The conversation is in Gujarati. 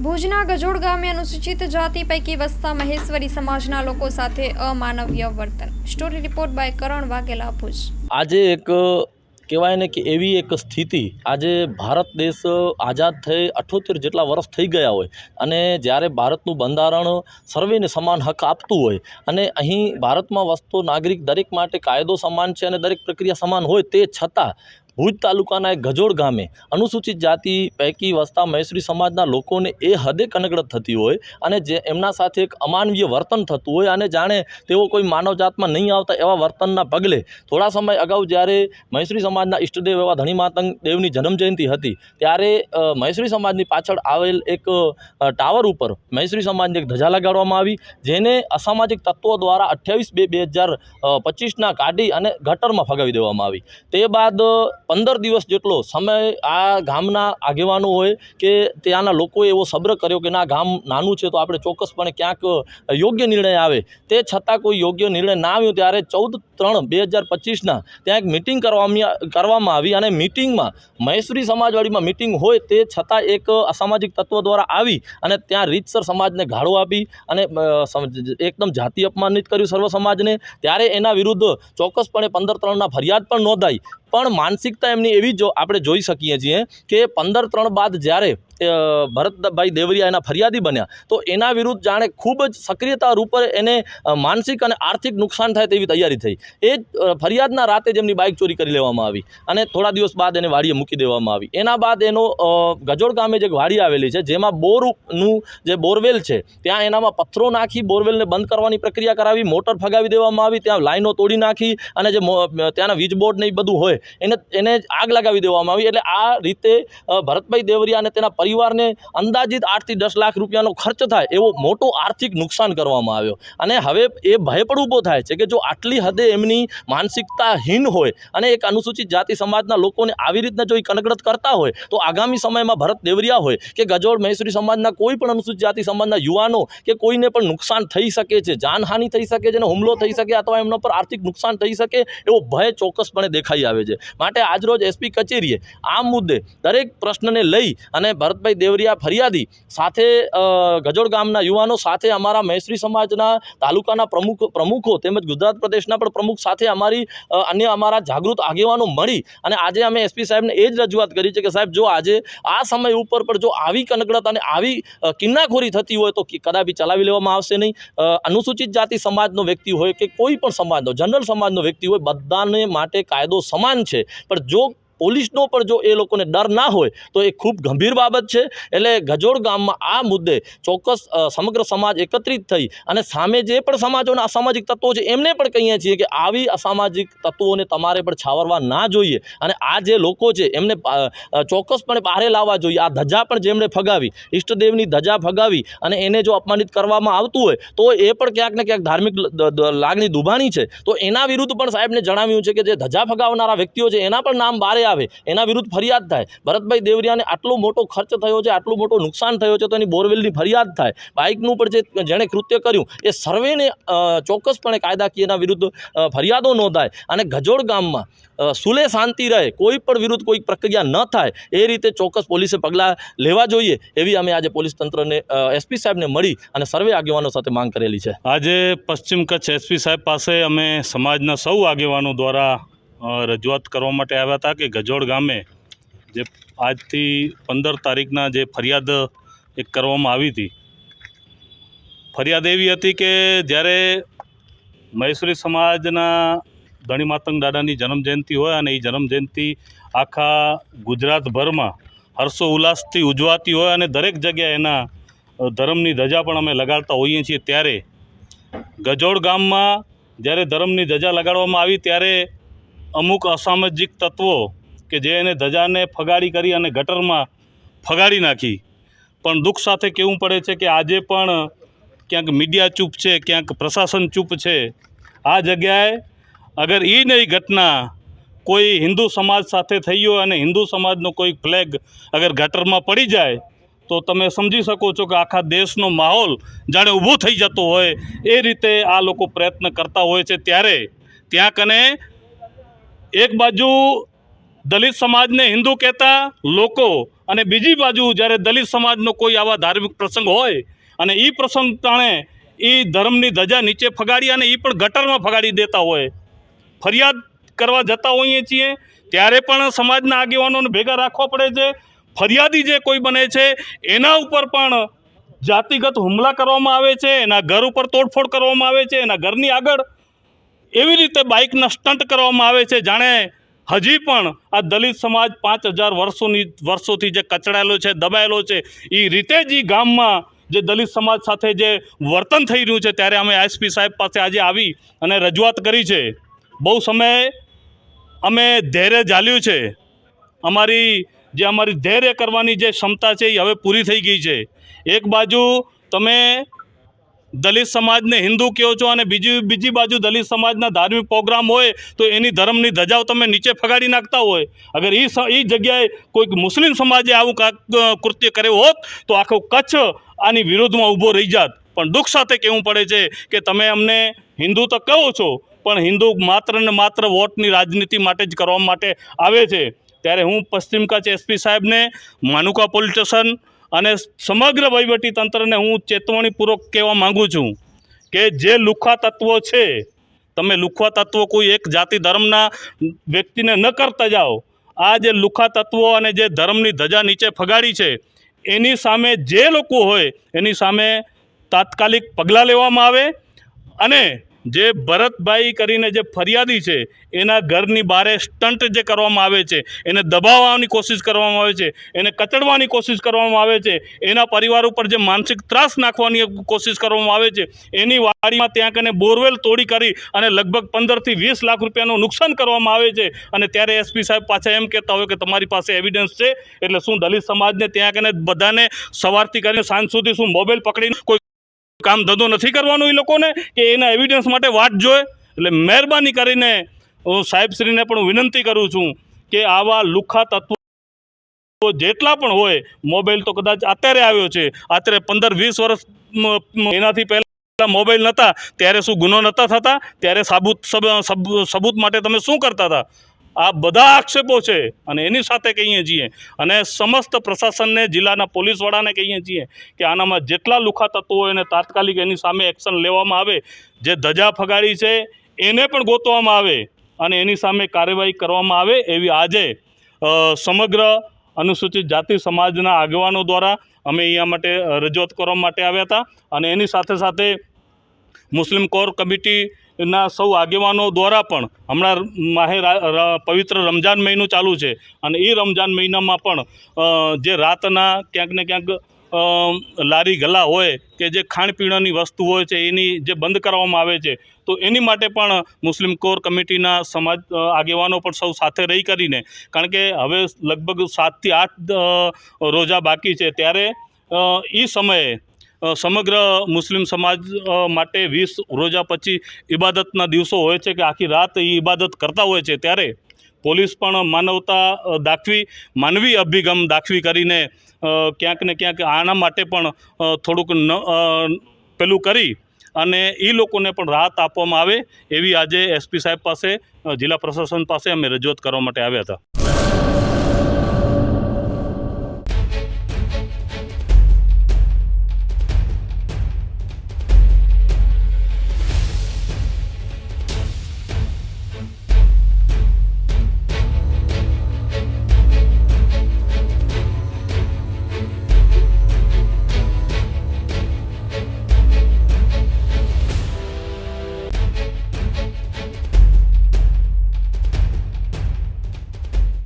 ભુજના ગજોડ ગામે અનુસૂચિત જાતિ પૈકી વસતા મહેશ્વરી સમાજના લોકો સાથે અમાનવીય વર્તન। સ્ટોરી રિપોર્ટ બાય કરણ વાઘેલા, ભુજ। આજે એક કહેવાય ને કે એવી એક સ્થિતિ, આજે ભારત દેશ આઝાદ થઈ 78 જેટલા વર્ષ થઈ ગયા હોય અને જ્યારે ભારતનું બંધારણ સર્વેને સમાન હક આપતું હોય અને અહીં ભારતમાં વસતો નાગરિક દરેક માટે કાયદો સમાન છે અને દરેક પ્રક્રિયા સમાન હોય, તે છતાં ભુજ તાલુકાના એક ગજોડ ગામે અનુસૂચિત જાતિ પૈકી વસતા મહેશ્વરી સમાજના લોકોને એ હદે કનકડત થતી હોય અને જે એમના સાથે એક અમાનવીય વર્તન થતું હોય અને જાણે તેઓ કોઈ માનવજાતમાં નહીં આવતા એવા વર્તનના પગલે થોડા સમય અગાઉ જ્યારે મહેશ્વરી સમાજના ઈષ્ટદેવ એવા ધણી માતંગ દેવની જન્મજયંતિ હતી ત્યારે મહેશ્વરી સમાજની પાછળ આવેલ એક ટાવર ઉપર મહેશ્વરી સમાજની એક ધજા લગાડવામાં આવી, જેને અસામાજિક તત્વો દ્વારા 28/2/2025ના કાઢી અને ગટરમાં ફગાવી દેવામાં આવી। તે બાદ 15 દિવસ જેટલો સમય આ ગામના આગેવાનો હોય કે ત્યાંના લોકોએ એવો સબ્ર કર્યો કે ના, ગામ નાનું છે તો આપણે ચોક્કસપણે ક્યાંક યોગ્ય નિર્ણય આવે, તે છતાં કોઈ યોગ્ય નિર્ણય ના આવ્યો ત્યારે 14/3/2025ના ત્યાં એક મિટિંગ કરવામાં આવી અને મિટિંગમાં મહેશ્વરી સમાજવાડીમાં મિટિંગ હોય તે છતાં એક અસામાજિક તત્વો દ્વારા આવી અને ત્યાં રીતસર સમાજને ગાળો આપી અને એકદમ જાતિ અપમાનિત કર્યું સર્વ સમાજને। ત્યારે એના વિરુદ્ધ ચોક્કસપણે 15/3ના ફરિયાદ પણ નોંધાઈ, પણ માનસિકતા એમની એવી જો આપણે જોઈ શકીએ છીએ કે 15/3 બાદ જ્યારે ભરતભાઈ દેવરિયા એના ફરિયાદી બન્યા તો એના વિરુદ્ધ જાણે ખૂબ જ સક્રિયતા રૂપે એને માનસિક અને આર્થિક નુકસાન થાય તેવી તૈયારી થઈ। એ જ ફરિયાદના રાતે જ એમની બાઇક ચોરી કરી લેવામાં આવી અને થોડા દિવસ બાદ એને વાડીએ મૂકી દેવામાં આવી। એના બાદ એનો ગજોડ ગામે જે વાડી આવેલી છે જેમાં બોરનું જે બોરવેલ છે ત્યાં એનામાં પથ્થરો નાખી બોરવેલને બંધ કરવાની પ્રક્રિયા કરાવી, મોટર ફગાવી દેવામાં આવી, ત્યાં લાઈનો તોડી નાખી અને જે ત્યાંના વીજ બોર્ડ ને એ બધું હોય એને આગ લગાવી દેવામાં આવી। એટલે આ રીતે ભરતભાઈ દેવરિયા અને તેના પરિવારને અંદાજિત 8 થી 10 લાખ રૂપિયાનો ખર્ચ થાય એવો મોટો આર્થિક નુકસાન કરવામાં આવ્યો અને હવે એ ભય પણ ઊભો થાય છે કે જો આટલી હદે એમની માનસિકતાહીન હોય અને એક અનુસૂચિત જાતિ સમાજના લોકોને આવી રીતના જો કનકડત કરતા હોય તો આગામી સમયમાં ભરત દેવરિયા હોય કે ગજોડ મહેશ્વરી સમાજના કોઈ પણ અનુસૂચિત જાતિ સમાજના યુવાનો કે કોઈને પણ નુકસાન થઈ શકે છે, જાનહાનિ થઈ શકે છે, હુમલો થઈ શકે અથવા એમના પર આર્થિક નુકસાન થઈ શકે એવો ભય ચોક્કસપણે દેખાઈ આવે છે। માટે આજરોજ એસપી કચેરીએ આ મુદ્દે દરેક પ્રશ્નને લઈ અને ભરતભાઈ દેવરિયા ફરિયાદી સાથે ગજોડ ગામના યુવાનો સાથે અમારા મહેશ્વરી સમાજના તાલુકાના પ્રમુખો તેમજ ગુજરાત પ્રદેશના પણ પ્રમુખ સાથે અન્ય અમારા જાગૃત આગેવાનો મળી અને આજે અમે એસપી સાહેબને એ જ રજૂઆત કરી છે કે સાહેબ, જો આજે આ સમય ઉપર પણ જો આવી કનકડત અને આવી કિન્નાખોરી થતી હોય તો કદાપી ચલાવી લેવામાં આવશે નહીં। અનુસૂચિત જાતિ સમાજનો વ્યક્તિ હોય કે કોઈ પણ સમાજનો જનરલ સમાજનો વ્યક્તિ હોય, બધાને માટે કાયદો સમાન છે, પણ જો પોલીસનો પણ જો એ લોકોને ડર ના હોય તો એ ખૂબ ગંભીર બાબત છે। એટલે ગજોડ ગામમાં આ મુદ્દે ચોક્કસ સમગ્ર સમાજ એકત્રિત થઈ અને સામે જે પણ સમાજોના અસામાજિક તત્વો છે એમને પણ કહીએ છીએ કે આવી અસામાજિક તત્વોને તમારે પણ છાવરવા ના જોઈએ અને આ જે લોકો છે એમને ચોક્કસપણે બહાર લાવવા જોઈએ। આ ધજા પણ જેમણે ફગાવી, ઈષ્ટદેવની ધજા ફગાવી અને એને જો અપમાનિત કરવામાં આવતું હોય તો એ પણ ક્યાંક ને ક્યાંક ધાર્મિક લાગણી દુભાણી છે, તો એના વિરુદ્ધ પણ સાહેબને જણાવ્યું છે કે જે ધજા ફગાવનારા વ્યક્તિઓ છે એના પણ નામ બહાર આવે, એના વિરુદ્ધ ફરિયાદ થાય। ભરતભાઈ દેવરિયાને આટલો મોટો ખર્ચ થયો છે, આટલું મોટું નુકસાન થયો છે તો એની બોરવેલની ફરિયાદ થાય, બાઇકનું પણ જેણે કૃત્ય કર્યું એ સર્વેને ચોક્કસપણે કાયદાકીય એના વિરુદ્ધ ફરિયાદો નોંધાય અને ગજોડ ગામમાં સુલે શાંતિ રહે, કોઈ પણ વિરુદ્ધ કોઈ પ્રક્રિયા ન થાય એ રીતે ચોક્કસ પોલીસે પગલાં લેવા જોઈએ એવી અમે આજે પોલીસ તંત્રને એસપી સાહેબને મળી અને સર્વે આગેવાનો સાથે માંગ કરેલી છે। આજે પશ્ચિમ કચ્છ એસપી સાહેબ પાસે અમે સમાજના સૌ આગેવાનો દ્વારા રજૂઆત કરવા માટે આવ્યા હતા કે ગજોડ ગામે જે આજથી 15 તારીખના જે ફરિયાદ એક કરવામાં આવી હતી, ફરિયાદ એવી હતી કે જ્યારે મહેશ્વરી સમાજના ધણી માતંગ દાદાની જન્મજયંતિ હોય અને એ જન્મજયંતિ આખા ગુજરાતભરમાં હર્ષો ઉલ્લાસથી ઉજવાતી હોય અને દરેક જગ્યાએ એના ધર્મની ધજા પણ અમે લગાડતા હોઈએ છીએ, ત્યારે ગજોડ ગામમાં જ્યારે ધર્મની ધજા લગાડવામાં આવી ત્યારે અમુક અસામાજિક તત્વો કે જે એને ધજાને ફગાડી કરી અને ગટરમાં ફગાડી નાખી। પણ દુઃખ સાથે કહેવું પડે છે કે આજે પણ ક્યાંક મીડિયા ચૂપ છે, ક્યાંક પ્રશાસન ચૂપ છે। આ જગ્યાએ અગર એ નહીં ઘટના કોઈ હિન્દુ સમાજ સાથે થઈ હોય અને હિન્દુ સમાજનો કોઈ ફ્લેગ અગર ગટરમાં પડી જાય તો તમે સમજી શકો છો કે આખા દેશનો માહોલ જાણે ઊભો થઈ જતો હોય એ રીતે આ લોકો પ્રયત્ન કરતા હોય છે। ત્યારે ત્યાં કને એક બાજુ દલિત સમાજને હિન્દુ કહેતા લોકો અને બીજી બાજુ જ્યારે દલિત સમાજનો કોઈ આવા ધાર્મિક પ્રસંગ હોય અને એ પ્રસંગ ટાણે એ ધર્મની ધજા નીચે ફગાડી અને એ પણ ગટરમાં ફગાડી દેતા હોય, ફરિયાદ કરવા જતા હોઈએ છીએ ત્યારે પણ સમાજના આગેવાનોને ભેગા રાખવા પડે છે. ફરિયાદી જે કોઈ બને છે એના ઉપર પણ જાતિગત હુમલા કરવામાં આવે છે, એના ઘર ઉપર તોડફોડ કરવામાં આવે છે, એના ઘરની આગળ એવી રીતે બાઇકના સ્ટન્ટ કરવામાં આવે છે જાણે હજી પણ આ દલિત સમાજ 5000 વર્ષોથી જે કચડાયેલો છે, દબાયેલો છે, એ રીતે જ એ ગામમાં જે દલિત સમાજ સાથે જે વર્તન થઈ રહ્યું છે. ત્યારે અમે એસપી સાહેબ પાસે આજે આવી અને રજૂઆત કરી છે. બહુ સમયે અમે ધૈર્ય ઝાલ્યું છે. અમારી ધૈર્ય કરવાની જે ક્ષમતા છે એ હવે પૂરી થઈ ગઈ છે. એક બાજુ તમે દલિત સમાજને હિન્દુ કહો છો અને બીજી બાજુ દલિત સમાજના ધાર્મિક પ્રોગ્રામ હોય તો એની ધર્મની ધજાઓ તમે નીચે ફગાડી નાખતા હોય. અગર એ જગ્યાએ કોઈક મુસ્લિમ સમાજે આવું કૃત્ય કર્યું હોત તો આખો કચ્છ આની વિરોધમાં ઊભો રહી જાત. પણ દુઃખ સાથે કહેવું પડે છે કે તમે અમને હિન્દુ તો કહો છો પણ હિન્દુ માત્ર ને માત્ર વોટની રાજનીતિ માટે જ કરવા માટે આવે છે. ત્યારે હું પશ્ચિમ કચ્છ એસપી સાહેબને, માનુકા પોલીસ સ્ટેશન અને સમગ્ર વહીવટીતંત્રને હું ચેતવણીપૂર્વક કહેવા માગું છું કે જે લુખ્ખા તત્વો છે, તમે લુખ્ખા તત્વો કોઈ એક જાતિ ધર્મના વ્યક્તિને ન કરતા જાઓ. આ જે લુખ્ખા તત્વો અને જે ધર્મની ધજા નીચે ફગાડી છે એની સામે જે લોકો હોય એની સામે તાત્કાલિક પગલાં લેવામાં આવે અને જે ભરતભાઈ કરીને જે ફરિયાદી છે એના ઘરની બારે સ્ટન્ટ જે કરવામાં આવે છે, એને દબાવવાની કોશિશ કરવામાં આવે છે, એને કચડવાની કોશિશ કરવામાં આવે છે, એના પરિવાર ઉપર જે માનસિક ત્રાસ નાખવાની કોશિશ કરવામાં આવે છે, એની વાડીમાં ત્યાં કને બોરવેલ તોડી કરી અને લગભગ 15 થી 20 લાખ રૂપિયાનું નુકસાન કરવામાં આવે છે. અને ત્યારે એસપી સાહેબ પાછા એમ કહેતા હોય કે તમારી પાસે એવિડન્સ છે, એટલે શું દલિત સમાજને ત્યાં કને બધાને સવારથી કરીને સાંજ સુધી શું મોબાઈલ પકડીને કોઈ કામ ધંધો નથી કરવાનો એ લોકોને કે એના એવિડન્સ માટે વાટ જોએ? એટલે મહેરબાની કરીને હું સાહેબશ્રીને પણ વિનંતી કરું છું કે આવા લુખ્ખા તત્વો જેટલા પણ હોય, મોબાઈલ તો કદાચ અત્યારે આવ્યો છે, અત્યારે 15-20 વર્ષ એનાથી પહેલાં મોબાઈલ નહોતા ત્યારે શું ગુનો નહોતા થતા? ત્યારે સબૂત માટે તમે શું કરતા હતા? આ બધા આક્ષેપો છે અને એની સાથે કહીએ છીએ અને સમસ્ત પ્રશાસનને, જિલ્લાના પોલીસવાળાને કહીએ છીએ કે આનામાં જેટલા લુખ્ખા તત્વો હોય એને તાત્કાલિક એની સામે એક્શન લેવામાં આવે. જે ધજા ફગાડી છે એને પણ ગોતવામાં આવે અને એની સામે કાર્યવાહી કરવામાં આવે એવી આજે સમગ્ર અનુસૂચિત જાતિ સમાજના આગેવાનો દ્વારા અમે અહીંયા માટે રજૂઆત કરવા માટે આવ્યા હતા. અને એની સાથે સાથે મુસ્લિમ કોર કમિટીના સૌ આગેવાનો દ્વારા પણ હમણાં પવિત્ર રમજાન મહિનો ચાલુ છે અને એ રમજાન મહિનામાં પણ જે રાતના ક્યાંક ને ક્યાંક લારી ગલ્લા હોય કે જે ખાણીપીણાની વસ્તુ હોય છે એની જે બંધ કરવામાં આવે છે, તો એની માટે પણ મુસ્લિમ કોર કમિટીના સમાજ આગેવાનો પણ સૌ સાથે રહી કરીને, કારણ કે હવે લગભગ 7 થી 8 રોજા બાકી છે, ત્યારે એ સમયે સમગ્ર મુસ્લિમ સમાજ માટે 20 રોજા પછી ઇબાદતના દિવસો હોય છે કે આખી રાત એ ઇબાદત કરતા હોય છે. ત્યારે પોલીસ પણ માનવતા દાખવી, માનવી અભિગમ દાખવી કરીને ક્યાંક ને ક્યાંક આના માટે પણ થોડુંક પેલું કરી અને એ લોકોને પણ રાહત આપવામાં આવે એવી આજે એસપી સાહેબ પાસે, જિલ્લા પ્રશાસન પાસે અમે રજૂઆત કરવા માટે આવ્યા હતા.